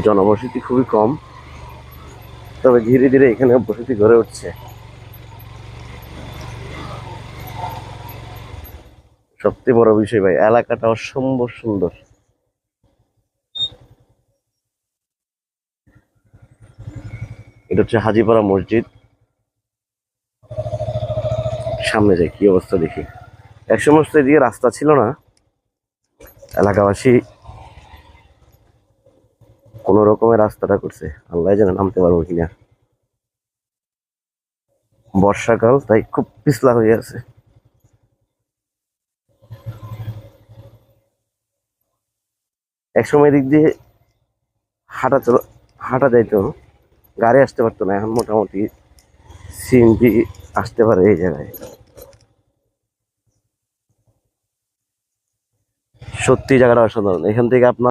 জনবসতি খুবই কম, তবে ধীরে ধীরে এখানে বসতি গড়ে উঠছে। সবচেয়ে বড় বিষয় ভাই, এলাকাটা অসম্ভব সুন্দর। এটা হচ্ছে হাজিপাড়া মসজিদ। সামনে যাই কি অবস্থা দেখি। এক সময় তো এদিকে রাস্তা ছিল না, এলাকাবাসী কোন রকমের রাস্তাটা করছে, আল্লাহ জানে নামতে পারবো কিনা। বর্ষাকাল তাই খুব পিছলা হয়ে আছে। এক সময় দিক দিয়ে হাঁটা যাইতো, গাড়ি আসতে পারতো না, এখন মোটামুটি সিএনজি আসতে পারে এই জায়গায়। সত্যি জায়গাটা অসাধারণ, এখান থেকে আপনার